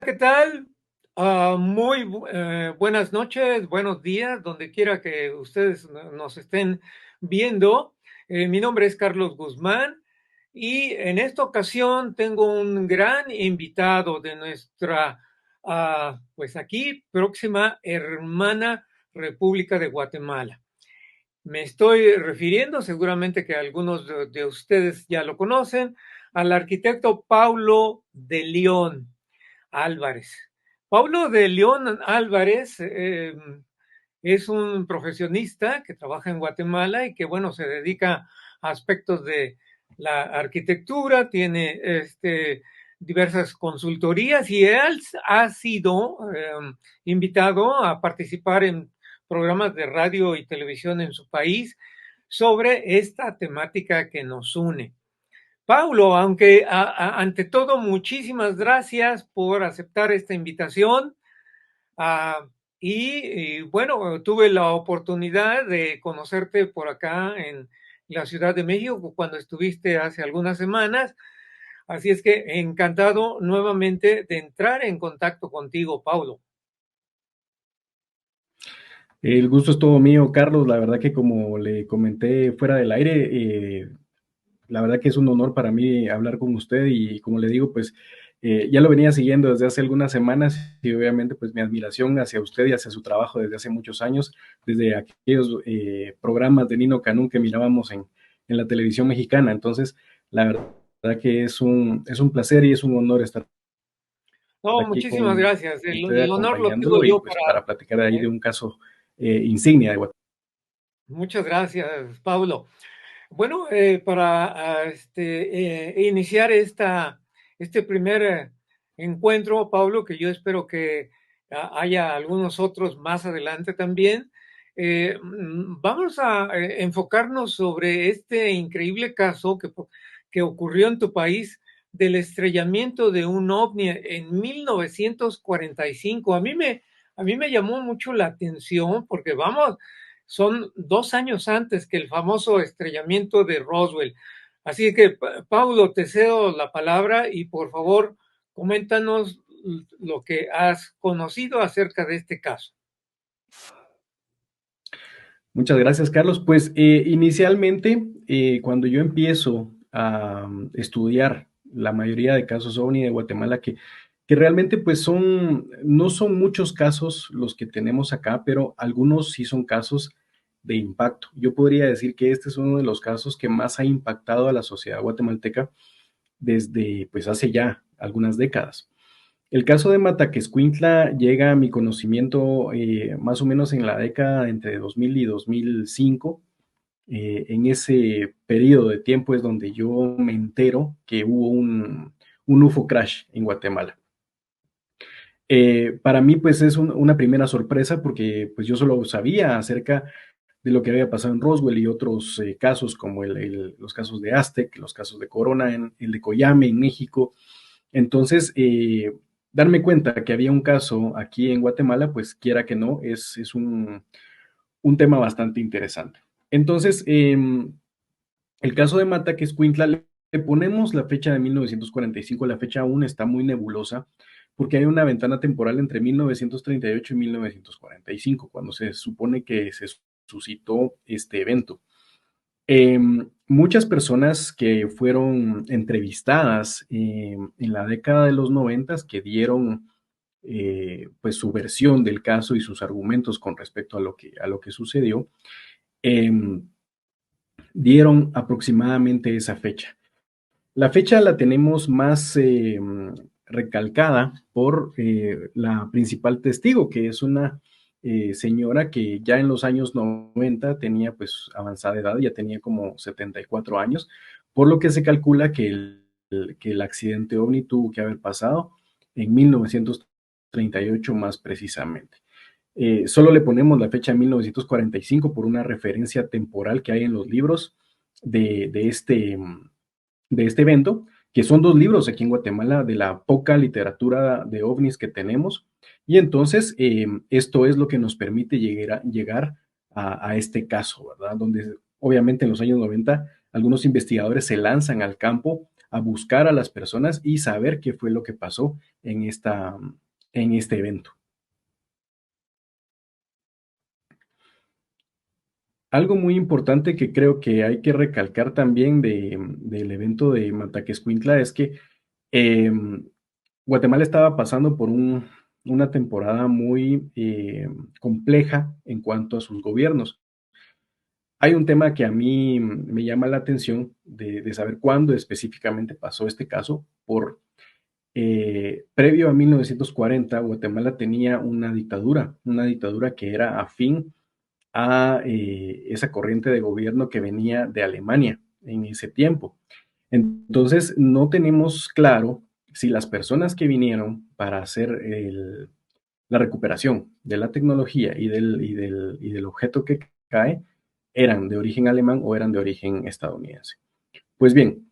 ¿Qué tal? Muy buenas noches, buenos días, donde quiera que ustedes nos estén viendo. Mi nombre es Carlos Guzmán y en esta ocasión tengo un gran invitado de nuestra, pues aquí, próxima hermana República de Guatemala. Me estoy refiriendo, seguramente que algunos de ustedes ya lo conocen, al arquitecto Paulo de León Álvarez. Paulo de León Álvarez es un profesionista que trabaja en Guatemala y que, bueno, se dedica a aspectos de la arquitectura, tiene diversas consultorías y él ha sido invitado a participar en programas de radio y televisión en su país sobre esta temática que nos une. Paulo, aunque ante todo, muchísimas gracias por aceptar esta invitación. ah, y bueno, tuve la oportunidad de conocerte por acá en la Ciudad de México cuando estuviste hace algunas semanas. Así es que encantado nuevamente de entrar en contacto contigo, Paulo. El gusto es todo mío, Carlos. La verdad que como le comenté fuera del aire, la verdad que es un honor para mí hablar con usted y como le digo, pues ya lo venía siguiendo desde hace algunas semanas y obviamente pues mi admiración hacia usted y hacia su trabajo desde hace muchos años, desde aquellos programas de Nino Canún que mirábamos en la televisión mexicana. Entonces, la verdad que es un placer y es un honor estar No, aquí muchísimas con gracias. usted El honor lo tengo acompañándolo y yo pues para platicar ahí de eh, un caso insignia de Guatemala. muchas gracias, Paulo. Bueno, para iniciar este primer encuentro, Pablo, que yo espero que haya algunos otros más adelante también, vamos a enfocarnos sobre este increíble caso que ocurrió en tu país del estrellamiento de un ovni en 1945. A mí me llamó mucho la atención porque vamos, son 2 años antes que el famoso estrellamiento de Roswell. Así que, Paulo, te cedo la palabra y por favor, coméntanos lo que has conocido acerca de este caso. Muchas gracias, Carlos. Pues inicialmente, cuando yo empiezo a estudiar la mayoría de casos OVNI de Guatemala, que realmente pues no son muchos casos los que tenemos acá, pero algunos sí son casos de impacto. Yo podría decir que este es uno de los casos que más ha impactado a la sociedad guatemalteca desde pues hace ya algunas décadas. El caso de Mataquescuintla llega a mi conocimiento más o menos en la década entre 2000 y 2005. En ese periodo de tiempo es donde yo me entero que hubo un UFO crash en Guatemala. Para mí, pues es una primera sorpresa porque pues yo solo sabía acerca de lo que había pasado en Roswell y otros casos como los casos de Aztec, los casos de Corona, el de Coyame en México. Entonces, darme cuenta que había un caso aquí en Guatemala, pues quiera que no, es un tema bastante interesante. Entonces, el caso de Mataquescuintla, le ponemos la fecha de 1945, la fecha aún está muy nebulosa, porque hay una ventana temporal entre 1938 y 1945, cuando se supone que se suscitó este evento. Muchas personas que fueron entrevistadas en la década de los 90 que dieron pues su versión del caso y sus argumentos con respecto a lo que sucedió, eh, dieron aproximadamente esa fecha. La fecha la tenemos más recalcada por la principal testigo, que es una señora que ya en los años 90 tenía pues avanzada edad, ya tenía como 74 años, por lo que se calcula que el accidente OVNI tuvo que haber pasado en 1938 más precisamente. Solo le ponemos la fecha de 1945 por una referencia temporal que hay en los libros de de este evento, que son dos libros aquí en Guatemala de la poca literatura de ovnis que tenemos. Y entonces esto es lo que nos permite llegar a este caso, ¿verdad? Donde obviamente en los años 90 algunos investigadores se lanzan al campo a buscar a las personas y saber qué fue lo que pasó en este evento. Algo muy importante que creo que hay que recalcar también del evento de Mataquescuintla es que Guatemala estaba pasando por una temporada muy compleja en cuanto a sus gobiernos. Hay un tema que a mí me llama la atención de saber cuándo específicamente pasó este caso. Previo a 1940, Guatemala tenía una dictadura que era afín a esa corriente de gobierno que venía de Alemania en ese tiempo. Entonces, no tenemos claro si las personas que vinieron para hacer la recuperación de la tecnología y del objeto que cae eran de origen alemán o eran de origen estadounidense. Pues bien,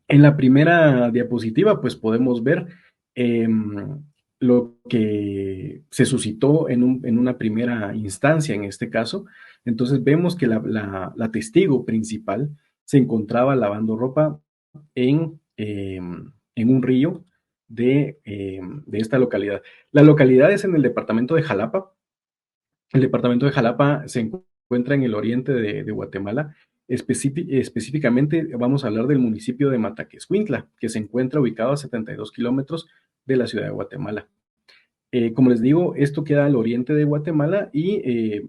en la primera diapositiva, pues podemos ver eh, lo que se suscitó en una primera instancia en este caso. Entonces vemos que la testigo principal se encontraba lavando ropa en un río de esta localidad. La localidad es en el departamento de Jalapa. El departamento de Jalapa se encuentra en el oriente de Guatemala. Específicamente vamos a hablar del municipio de Mataquescuintla, que se encuentra ubicado a 72 kilómetros de la ciudad de Guatemala. Como les digo, esto queda al oriente de Guatemala y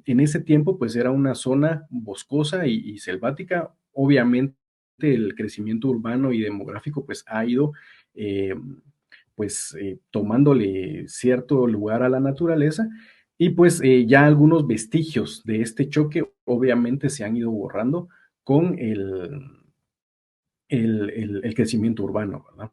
en ese tiempo pues era una zona boscosa y selvática. Obviamente el crecimiento urbano y demográfico pues ha ido eh, tomándole cierto lugar a la naturaleza y pues ya algunos vestigios de este choque obviamente se han ido borrando con el crecimiento urbano, ¿verdad?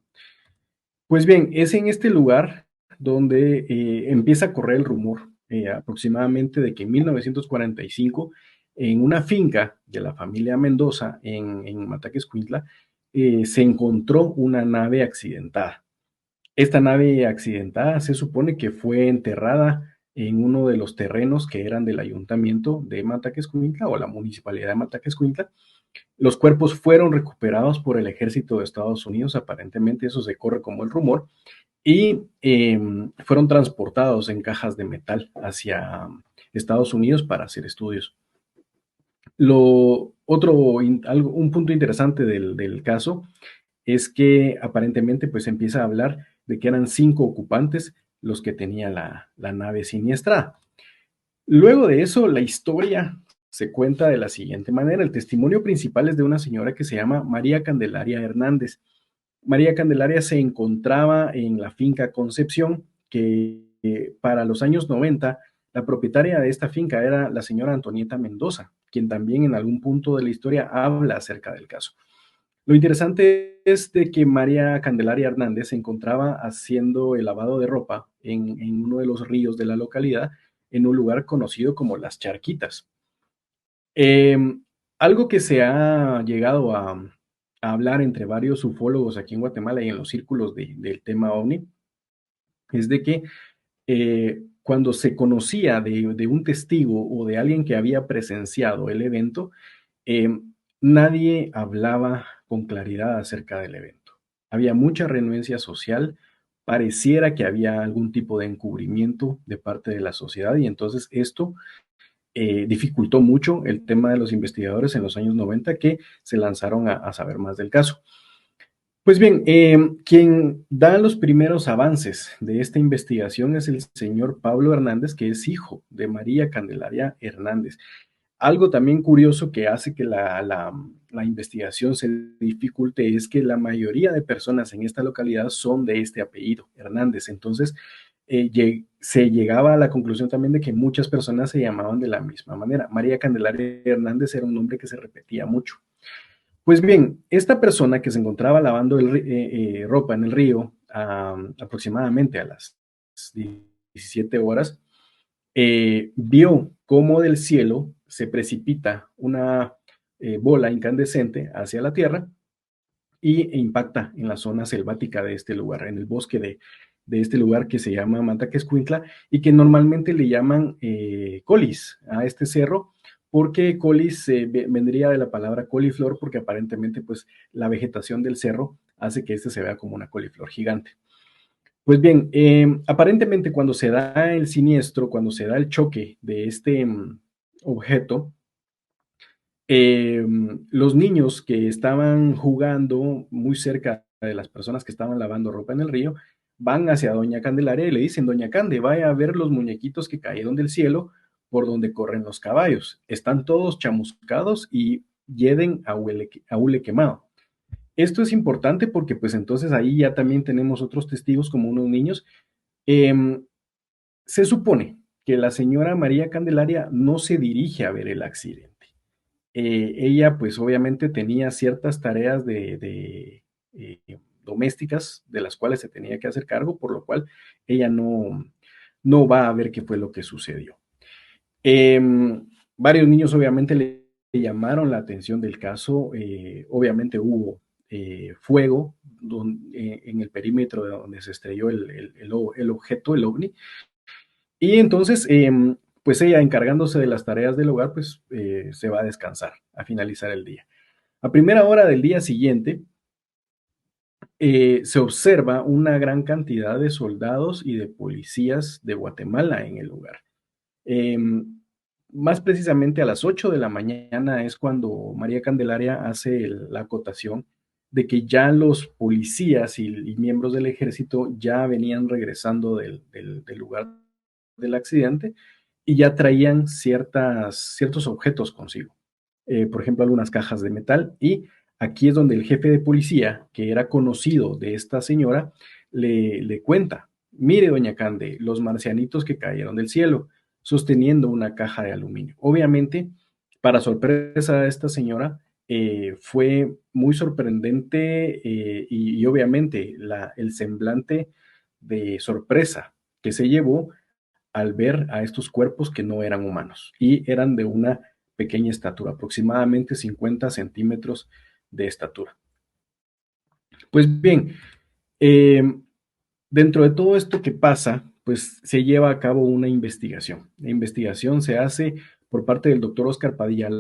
Pues bien, es en este lugar donde empieza a correr el rumor aproximadamente de que en 1945, en una finca de la familia Mendoza en Mataquescuintla, se encontró una nave accidentada. Esta nave accidentada se supone que fue enterrada en uno de los terrenos que eran del ayuntamiento de Mataquescuintla o la municipalidad de Mataquescuintla. Los cuerpos fueron recuperados por el ejército de Estados Unidos, aparentemente eso se corre como el rumor, y fueron transportados en cajas de metal hacia Estados Unidos para hacer estudios. Un punto interesante del caso es que aparentemente pues empieza a hablar de que eran 5 ocupantes los que tenía la nave siniestra. Luego de eso, la historia se cuenta de la siguiente manera. El testimonio principal es de una señora que se llama María Candelaria Hernández. María Candelaria se encontraba en la finca Concepción, que para los años 90, la propietaria de esta finca era la señora Antonieta Mendoza, quien también en algún punto de la historia habla acerca del caso. Lo interesante es de que María Candelaria Hernández se encontraba haciendo el lavado de ropa en uno de los ríos de la localidad, en un lugar conocido como Las Charquitas. Eh, Algo que se ha llegado a hablar entre varios ufólogos aquí en Guatemala y en los círculos del tema OVNI es de que cuando se conocía de un testigo o de alguien que había presenciado el evento, eh, nadie hablaba con claridad acerca del evento. Había mucha renuencia social, pareciera que había algún tipo de encubrimiento de parte de la sociedad y entonces esto dificultó mucho el tema de los investigadores en los años 90 que se lanzaron a saber más del caso. Pues bien, quien da los primeros avances de esta investigación es el señor Pablo Hernández, que es hijo de María Candelaria Hernández. Algo también curioso que hace que la investigación se dificulte es que la mayoría de personas en esta localidad son de este apellido, Hernández. Entonces, se llegaba a la conclusión también de que muchas personas se llamaban de la misma manera. María Candelaria Hernández era un nombre que se repetía mucho. Pues bien, esta persona que se encontraba lavando ropa en el río aproximadamente a las 17 horas, vio cómo del cielo se precipita una bola incandescente hacia la tierra e impacta en la zona selvática de este lugar, en el bosque de este lugar que se llama Mataquescuintla y que normalmente le llaman colis a este cerro, porque colis vendría de la palabra coliflor, porque aparentemente pues la vegetación del cerro hace que este se vea como una coliflor gigante. Pues bien, aparentemente cuando se da el siniestro, cuando se da el choque de este objeto, los niños que estaban jugando muy cerca de las personas que estaban lavando ropa en el río, van hacia Doña Candelaria y le dicen, Doña Cande, vaya a ver los muñequitos que cayeron del cielo por donde corren los caballos. Están todos chamuscados y yeden a hule quemado. Esto es importante porque pues entonces ahí ya también tenemos otros testigos como unos niños. Em, Se supone que la señora María Candelaria no se dirige a ver el accidente. Ella pues obviamente tenía ciertas tareas eh, domésticas de las cuales se tenía que hacer cargo, por lo cual ella no va a ver qué fue lo que sucedió. Varios niños obviamente le llamaron la atención del caso, obviamente hubo fuego en el perímetro de donde se estrelló el objeto, el ovni, y entonces, pues ella encargándose de las tareas del hogar, pues se va a descansar a finalizar el día. A primera hora del día siguiente, se observa una gran cantidad de soldados y de policías de Guatemala en el lugar. Em, Más precisamente a las 8 de la mañana es cuando María Candelaria hace la acotación de que ya los policías y miembros del ejército ya venían regresando del lugar del accidente y ya traían ciertos objetos consigo. Por ejemplo, algunas cajas de metal. Y aquí es donde el jefe de policía, que era conocido de esta señora, le cuenta, mire, doña Cande, los marcianitos que cayeron del cielo, sosteniendo una caja de aluminio. Obviamente, para sorpresa de esta señora, fue muy sorprendente y obviamente el semblante de sorpresa que se llevó al ver a estos cuerpos que no eran humanos y eran de una pequeña estatura, aproximadamente 50 centímetros de estatura. Pues bien, eh, dentro de todo esto que pasa, pues se lleva a cabo una investigación. La investigación se hace por parte del doctor Oscar Padilla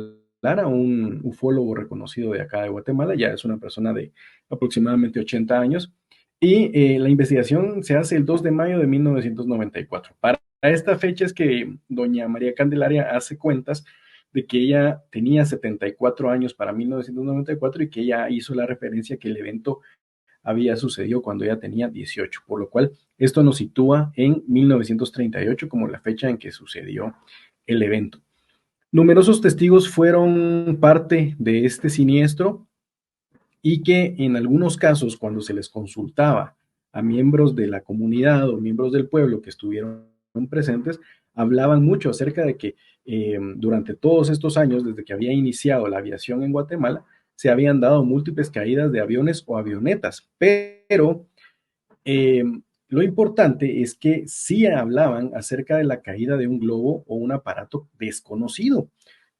Lara, un ufólogo reconocido de acá de Guatemala, ya es una persona de aproximadamente 80 años, y la investigación se hace el 2 de mayo de 1994. Para esta fecha es que doña María Candelaria hace cuentas de que ella tenía 74 años para 1994 y que ella hizo la referencia que el evento había sucedido cuando ella tenía 18, por lo cual esto nos sitúa en 1938 como la fecha en que sucedió el evento. Numerosos testigos fueron parte de este siniestro y que en algunos casos, cuando se les consultaba a miembros de la comunidad o miembros del pueblo que estuvieron presentes, hablaban mucho acerca de que durante todos estos años, desde que había iniciado la aviación en Guatemala, se habían dado múltiples caídas de aviones o avionetas, pero eh, lo importante es que sí hablaban acerca de la caída de un globo o un aparato desconocido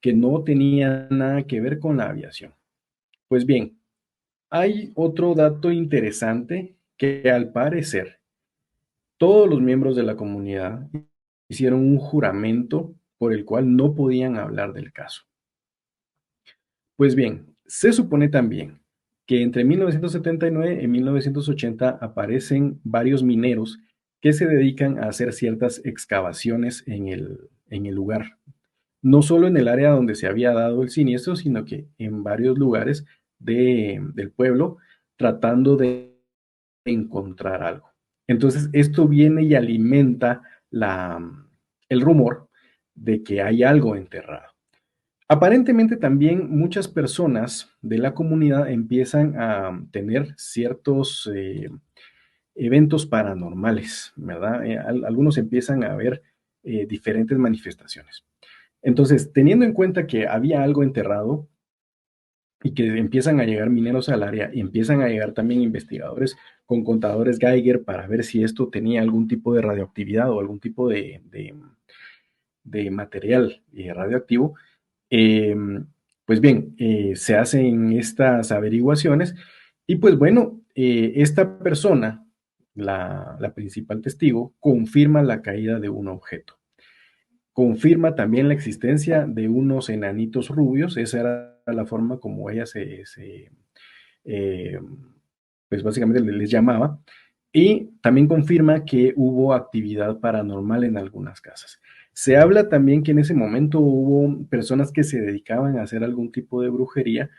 que no tenía nada que ver con la aviación. Pues bien, hay otro dato interesante que al parecer todos los miembros de la comunidad hicieron un juramento por el cual no podían hablar del caso. Pues bien, se supone también que entre 1979 y 1980 aparecen varios mineros que se dedican a hacer ciertas excavaciones en el lugar. No solo en el área donde se había dado el siniestro, sino que en varios lugares del pueblo tratando de encontrar algo. Entonces, esto viene y alimenta el rumor de que hay algo enterrado. Aparentemente también muchas personas de la comunidad empiezan a tener ciertos eventos paranormales, ¿verdad? Algunos empiezan a ver diferentes manifestaciones. Entonces, teniendo en cuenta que había algo enterrado y que empiezan a llegar mineros al área y empiezan a llegar también investigadores con contadores Geiger para ver si esto tenía algún tipo de radioactividad o algún tipo de material radioactivo, eh, pues bien, se hacen estas averiguaciones y pues bueno, esta persona, la principal testigo, confirma la caída de un objeto. Confirma también la existencia de unos enanitos rubios, esa era la forma como ella eh, pues básicamente les llamaba, y también confirma que hubo actividad paranormal en algunas casas. Se habla también que en ese momento hubo personas que se dedicaban a hacer algún tipo de brujería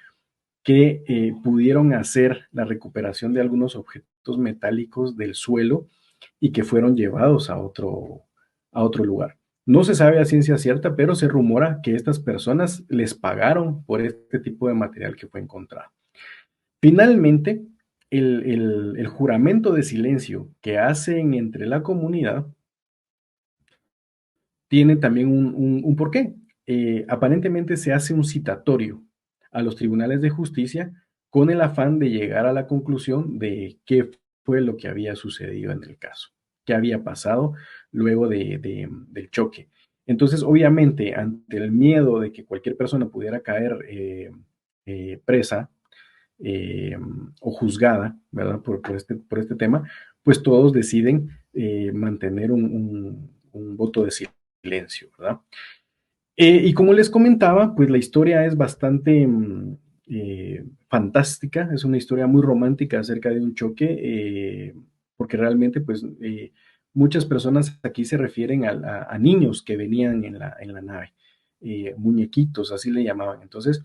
que pudieron hacer la recuperación de algunos objetos metálicos del suelo y que fueron llevados a otro lugar. No se sabe a ciencia cierta, pero se rumora que estas personas les pagaron por este tipo de material que fue encontrado. Finalmente, el juramento de silencio que hacen entre la comunidad tiene también un porqué. Aparentemente se hace un citatorio a los tribunales de justicia con el afán de llegar a la conclusión de qué fue lo que había sucedido en el caso, qué había pasado luego del choque. Entonces, obviamente, ante el miedo de que cualquier persona pudiera caer presa eh, o juzgada, ¿verdad? Por este tema, pues todos deciden mantener un voto de silencio, ¿verdad? Y como les comentaba, pues la historia es bastante fantástica, es una historia muy romántica acerca de un choque, porque realmente pues muchas personas aquí se refieren a niños que venían en la nave, muñequitos, así le llamaban. Entonces,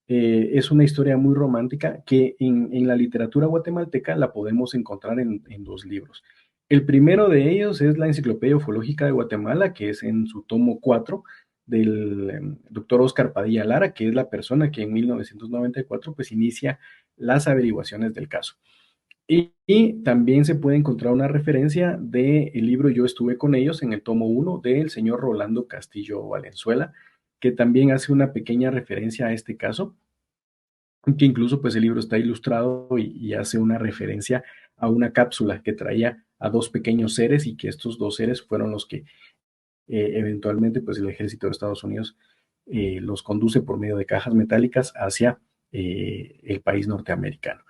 es una historia muy romántica que en la literatura guatemalteca la podemos encontrar en dos libros. El primero de ellos es la Enciclopedia Ufológica de Guatemala, que es en su tomo 4 del doctor Oscar Padilla Lara, que es la persona que en 1994 pues inicia las averiguaciones del caso. Y también se puede encontrar una referencia del libro Yo estuve con ellos en el tomo 1 del señor Rolando Castillo Valenzuela, que también hace una pequeña referencia a este caso, que incluso pues el libro está ilustrado y hace una referencia a una cápsula que traía a dos pequeños seres y que estos dos seres fueron los que eventualmente pues el ejército de Estados Unidos los conduce por medio de cajas metálicas hacia el país norteamericano.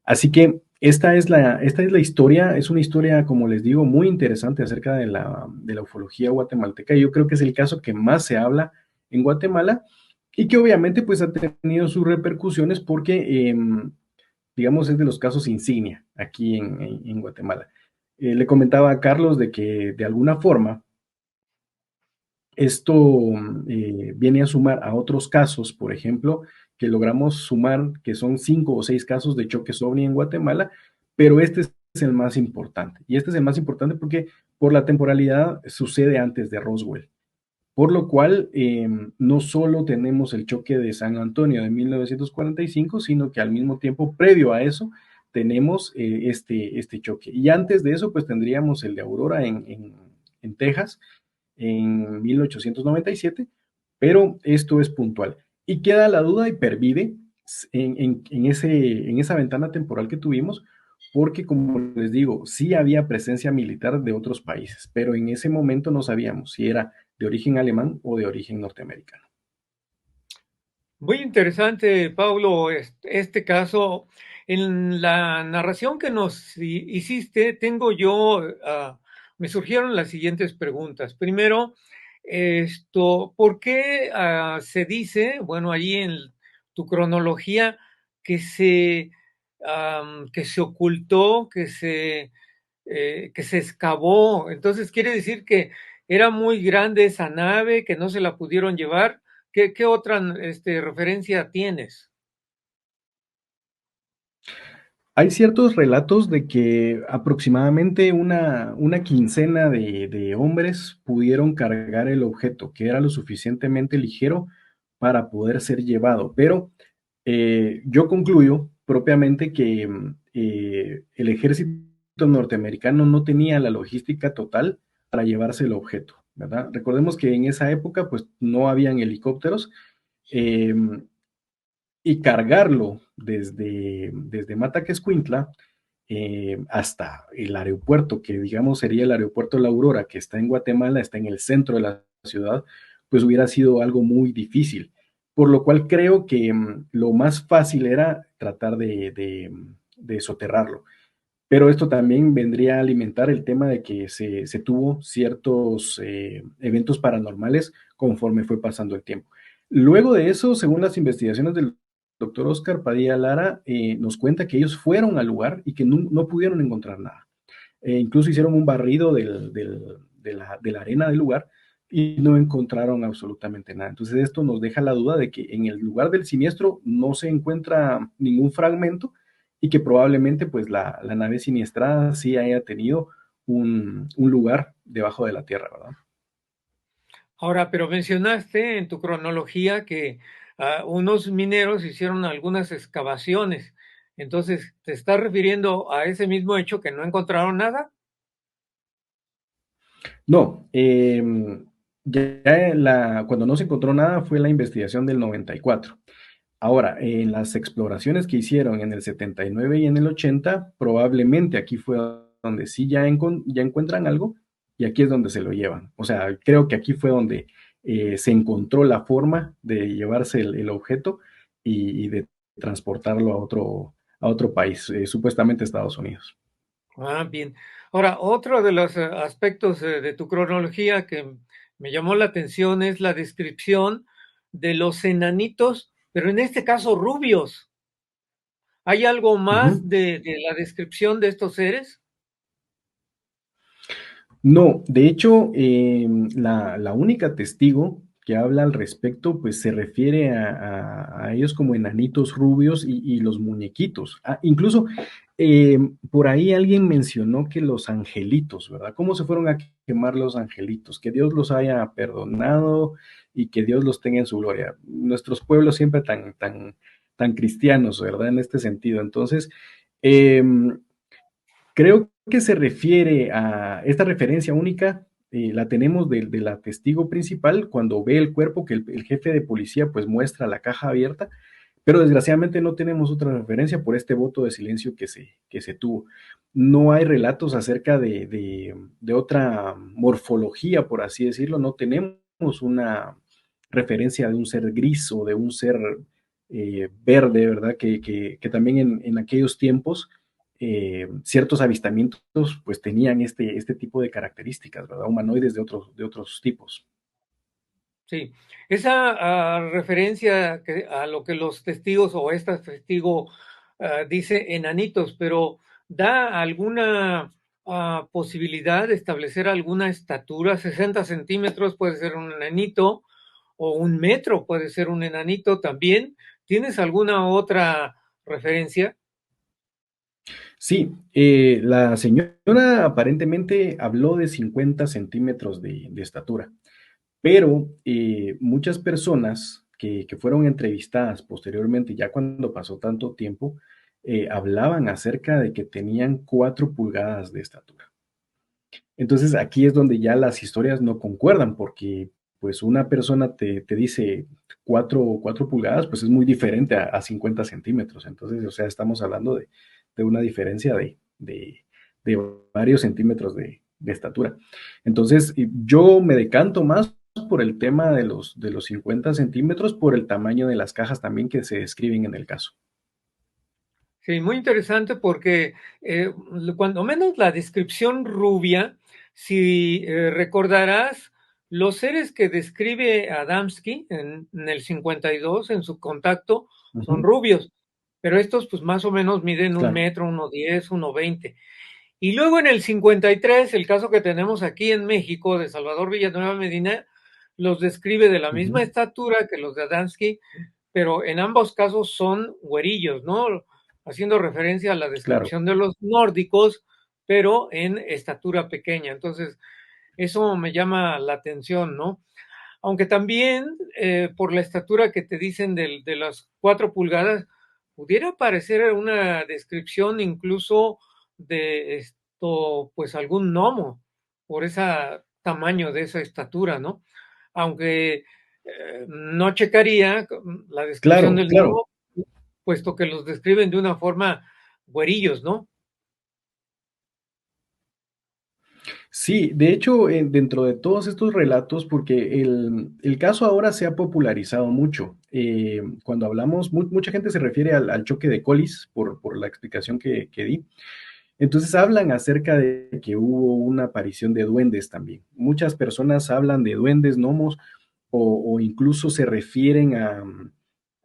Así que esta es la historia, es una historia, como les digo, muy interesante acerca de la ufología guatemalteca. Yo creo que es el caso que más se habla en Guatemala y que obviamente pues ha tenido sus repercusiones porque, digamos, es de los casos insignia aquí en Guatemala. Le comentaba a Carlos de que de alguna forma esto viene a sumar a otros casos, por ejemplo, que logramos sumar, que son 5 o 6 casos de choques ovni en Guatemala, pero este es el más importante. Y este es el más importante porque por la temporalidad sucede antes de Roswell. Por lo cual, no solo tenemos el choque de San Antonio de 1945, sino que al mismo tiempo, previo a eso, tenemos este choque. Y antes de eso, pues tendríamos el de Aurora en Texas, en 1897, pero esto es puntual. Y queda la duda y pervive en esa ventana temporal que tuvimos, porque como les digo, sí había presencia militar de otros países, pero en ese momento no sabíamos si era de origen alemán o de origen norteamericano. Muy interesante, Pablo, este caso. En la narración que nos hiciste, me surgieron las siguientes preguntas. Primero, ¿por qué se dice, bueno, allí en tu cronología, que que se ocultó, que se excavó? Entonces, quiere decir que era muy grande esa nave, que no se la pudieron llevar. ¿Qué otra referencia tienes? Hay ciertos relatos de que aproximadamente una quincena de hombres pudieron cargar el objeto, que era lo suficientemente ligero para poder ser llevado, pero yo concluyo propiamente que el ejército norteamericano no tenía la logística total para llevarse el objeto, ¿verdad? Recordemos que en esa época pues no habían helicópteros, eh, y cargarlo desde Mataquescuintla hasta el aeropuerto, que digamos sería el aeropuerto La Aurora, que está en Guatemala, está en el centro de la ciudad, pues hubiera sido algo muy difícil. Por lo cual creo que lo más fácil era tratar de soterrarlo. Pero esto también vendría a alimentar el tema de que se tuvo ciertos eventos paranormales conforme fue pasando el tiempo. Luego de eso, según las investigaciones del doctor Oscar Padilla Lara nos cuenta que ellos fueron al lugar y que no pudieron encontrar nada. Incluso hicieron un barrido de la arena del lugar y no encontraron absolutamente nada. Entonces esto nos deja la duda de que en el lugar del siniestro no se encuentra ningún fragmento y que probablemente pues la nave siniestrada sí haya tenido un lugar debajo de la tierra, ¿verdad? Ahora, pero mencionaste en tu cronología que unos mineros hicieron algunas excavaciones. Entonces, ¿te estás refiriendo a ese mismo hecho que no encontraron nada? No, ya cuando no se encontró nada fue la investigación del 94. Ahora, en las exploraciones que hicieron en el 79 y en el 80, probablemente aquí fue donde sí ya encuentran algo y aquí es donde se lo llevan. O sea, creo que aquí fue donde se encontró la forma de llevarse el objeto y de transportarlo a otro país, supuestamente Estados Unidos. Ah, bien. Ahora, otro de los aspectos de tu cronología que me llamó la atención es la descripción de los enanitos, pero en este caso rubios. ¿Hay algo más Ujú. de la descripción de estos seres? No, de hecho, la única testigo que habla al respecto, pues se refiere a ellos como enanitos rubios y los muñequitos. Ah, incluso por ahí alguien mencionó que los angelitos, ¿verdad? ¿Cómo se fueron a quemar los angelitos? Que Dios los haya perdonado y que Dios los tenga en su gloria. Nuestros pueblos siempre tan cristianos, ¿verdad? En este sentido. Entonces, em, creo que se refiere a esta referencia única, la tenemos de la testigo principal cuando ve el cuerpo que el jefe de policía pues muestra la caja abierta, pero desgraciadamente no tenemos otra referencia por este voto de silencio que se tuvo. No hay relatos acerca de otra morfología, por así decirlo, no tenemos una referencia de un ser gris o de un ser verde, ¿verdad? Que también en aquellos tiempos ciertos avistamientos pues tenían este tipo de características, ¿verdad? Humanoides de otros tipos. Sí, esa referencia a lo que los testigos o esta testigo dice enanitos, pero ¿da alguna posibilidad de establecer alguna estatura? 60 centímetros puede ser un enanito o 1 metro puede ser un enanito también. ¿Tienes alguna otra referencia? Sí, la señora aparentemente habló de 50 centímetros de estatura, pero muchas personas que fueron entrevistadas posteriormente, ya cuando pasó tanto tiempo, hablaban acerca de que tenían 4 pulgadas de estatura. Entonces aquí es donde ya las historias no concuerdan, porque pues una persona te dice 4 pulgadas, pues es muy diferente a 50 centímetros. Entonces, o sea, estamos hablando de una diferencia de varios centímetros de estatura. Entonces, yo me decanto más por el tema de los 50 centímetros, por el tamaño de las cajas también que se describen en el caso. Sí, muy interesante porque cuando menos la descripción rubia, si recordarás, los seres que describe Adamski en el 52 en su contacto, son Ujú, rubios, pero estos pues más o menos miden un claro, metro, 1,10, 1,20. Y luego en el 53, el caso que tenemos aquí en México de Salvador Villanueva Medina, los describe de la misma ujú, estatura que los de Adamski, pero en ambos casos son güerillos, ¿no? Haciendo referencia a la claro, descripción de los nórdicos, pero en estatura pequeña. Entonces, eso me llama la atención, ¿no? Aunque también por la estatura que te dicen de las 4 pulgadas, pudiera parecer una descripción incluso de esto, pues algún gnomo, por ese tamaño de esa estatura, ¿no? Aunque no checaría la descripción claro, del claro. gnomo, puesto que los describen de una forma güerillos, ¿no? Sí, de hecho, dentro de todos estos relatos, porque el caso ahora se ha popularizado mucho. Cuando hablamos, mucha gente se refiere al choque de Collis por la explicación que di. Entonces hablan acerca de que hubo una aparición de duendes también. Muchas personas hablan de duendes, gnomos, o incluso se refieren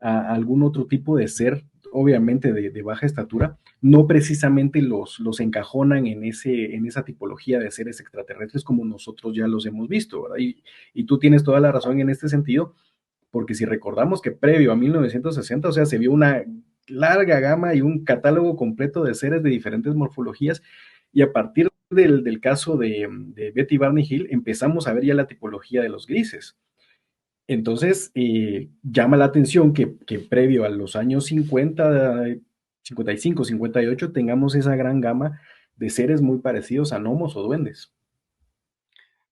a algún otro tipo de ser, obviamente de baja estatura, no precisamente los encajonan en esa tipología de seres extraterrestres como nosotros ya los hemos visto, ¿verdad? Y tú tienes toda la razón en este sentido, porque si recordamos que previo a 1960, o sea, se vio una larga gama y un catálogo completo de seres de diferentes morfologías, y a partir del caso de Betty Barney Hill empezamos a ver ya la tipología de los grises. Entonces, llama la atención que previo a los años 50, 55, 58, tengamos esa gran gama de seres muy parecidos a gnomos o duendes.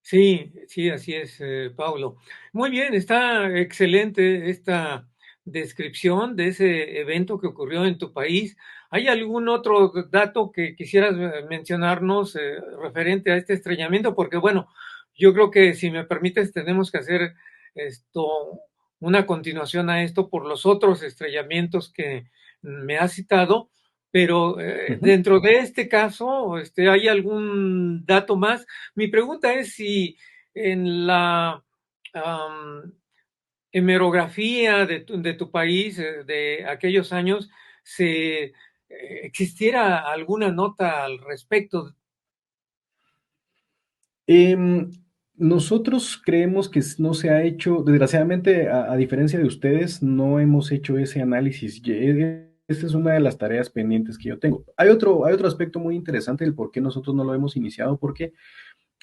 Sí, sí, así es, Paulo. Muy bien, está excelente esta descripción de ese evento que ocurrió en tu país. ¿Hay algún otro dato que quisieras mencionarnos referente a este estrellamiento? Porque bueno, yo creo que si me permites tenemos que hacer esto, una continuación a esto por los otros estrellamientos que me has citado, pero Ujú. dentro de este caso, ¿hay algún dato más? Mi pregunta es si en la am, hemerografía de tu país, de aquellos años, se existiera alguna nota al respecto. Em, Nosotros creemos que no se ha hecho, desgraciadamente, a diferencia de ustedes, no hemos hecho ese análisis. Esta es una de las tareas pendientes que yo tengo. Hay otro aspecto muy interesante del por qué nosotros no lo hemos iniciado, porque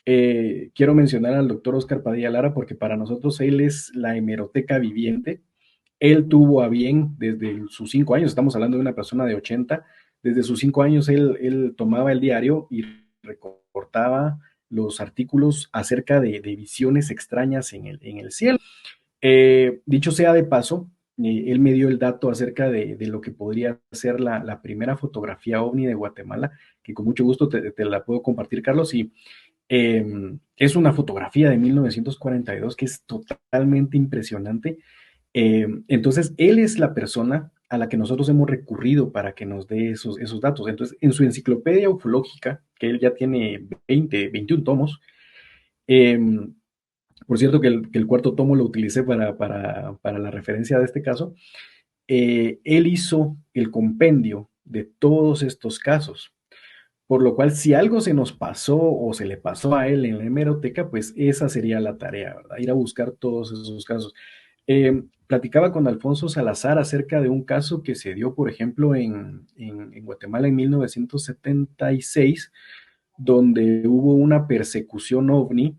quiero mencionar al doctor Oscar Padilla Lara, porque para nosotros él es la hemeroteca viviente. Él tuvo a bien desde sus 5 años, estamos hablando de una persona de 80, desde sus 5 años él tomaba el diario y recortaba los artículos acerca de visiones extrañas en el cielo. Dicho sea de paso, él me dio el dato acerca de lo que podría ser la primera fotografía ovni de Guatemala, que con mucho gusto te la puedo compartir, Carlos, y es una fotografía de 1942 que es totalmente impresionante. Entonces, él es la persona a la que nosotros hemos recurrido para que nos dé esos datos. Entonces, en su enciclopedia ufológica, que él ya tiene 21 tomos, eh, por cierto que el cuarto tomo lo utilicé para la referencia de este caso, él hizo el compendio de todos estos casos. Por lo cual, si algo se nos pasó o se le pasó a él en la hemeroteca, pues esa sería la tarea, ¿verdad? Ir a buscar todos esos casos. Platicaba con Alfonso Salazar acerca de un caso que se dio, por ejemplo, en Guatemala en 1976, donde hubo una persecución ovni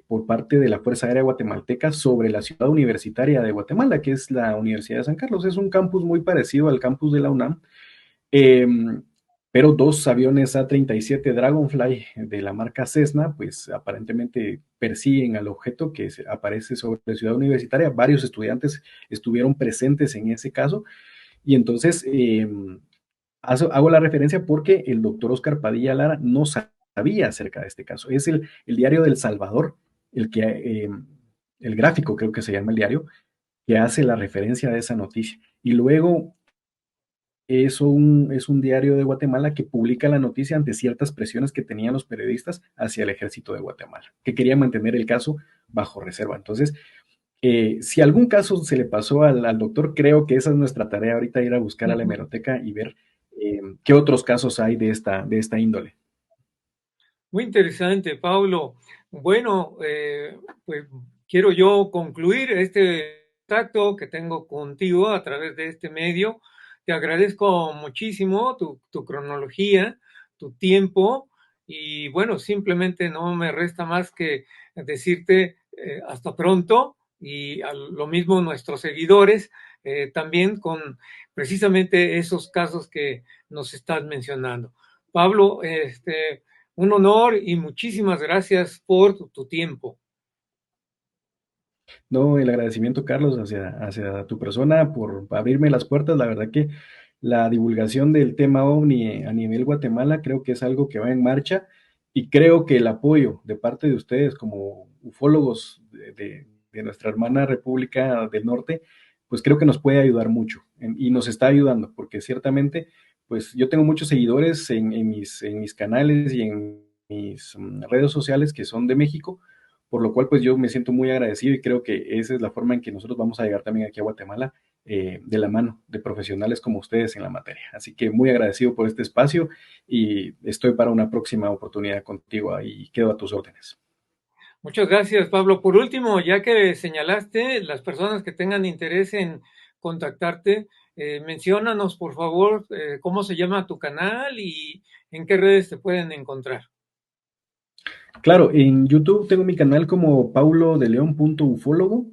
por parte de la Fuerza Aérea Guatemalteca sobre la ciudad universitaria de Guatemala, que es la Universidad de San Carlos. Es un campus muy parecido al campus de la UNAM, eh, pero dos aviones A-37 Dragonfly de la marca Cessna, pues aparentemente persiguen al objeto que aparece sobre la ciudad universitaria. Varios estudiantes estuvieron presentes en ese caso, y entonces hago la referencia porque el doctor Oscar Padilla Lara no sabía acerca de este caso. Es el diario del Salvador, el que, el gráfico creo que se llama el diario, que hace la referencia de esa noticia. Y luego es un diario de Guatemala que publica la noticia ante ciertas presiones que tenían los periodistas hacia el ejército de Guatemala, que querían mantener el caso bajo reserva. Entonces, si algún caso se le pasó al doctor, creo que esa es nuestra tarea ahorita, ir a buscar a la hemeroteca y ver qué otros casos hay de esta índole. Muy interesante, Paulo. Bueno, pues quiero yo concluir este contacto que tengo contigo a través de este medio. Te agradezco muchísimo tu cronología, tu tiempo y bueno, simplemente no me resta más que decirte hasta pronto y a lo mismo nuestros seguidores también con precisamente esos casos que nos estás mencionando. Pablo, un honor y muchísimas gracias por tu tiempo. No, el agradecimiento, Carlos, hacia tu persona por abrirme las puertas. La verdad que la divulgación del tema OVNI a nivel Guatemala creo que es algo que va en marcha, y creo que el apoyo de parte de ustedes como ufólogos de nuestra hermana República del Norte, pues creo que nos puede ayudar mucho y nos está ayudando, porque ciertamente, pues yo tengo muchos seguidores en mis canales y en mis redes sociales que son de México, por lo cual pues yo me siento muy agradecido y creo que esa es la forma en que nosotros vamos a llegar también aquí a Guatemala, de la mano de profesionales como ustedes en la materia. Así que muy agradecido por este espacio y estoy para una próxima oportunidad contigo y quedo a tus órdenes. Muchas gracias, Pablo. Por último, ya que señalaste, las personas que tengan interés en contactarte, menciónanos, por favor, cómo se llama tu canal y en qué redes te pueden encontrar. Claro, en YouTube tengo mi canal como paulodeleon.ufólogo.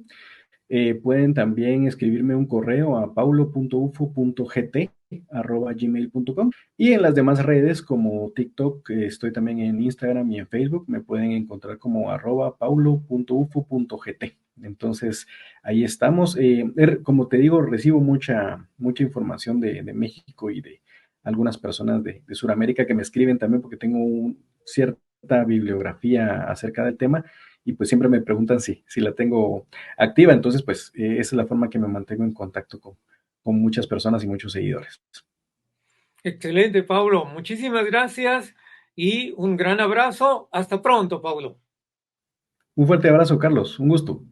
Pueden también escribirme un correo a paulo.ufo.gt@gmail.com y en las demás redes como TikTok, estoy también en Instagram y en Facebook, me pueden encontrar como @paulo.ufo.gt. Entonces, ahí estamos. Como te digo, recibo mucha información de México y de algunas personas de Sudamérica que me escriben también porque tengo cierta bibliografía acerca del tema y pues siempre me preguntan si la tengo activa. Entonces, pues esa es la forma que me mantengo en contacto con muchas personas y muchos seguidores. Excelente, Pablo. Muchísimas gracias y un gran abrazo. Hasta pronto, Pablo. Un fuerte abrazo, Carlos. Un gusto.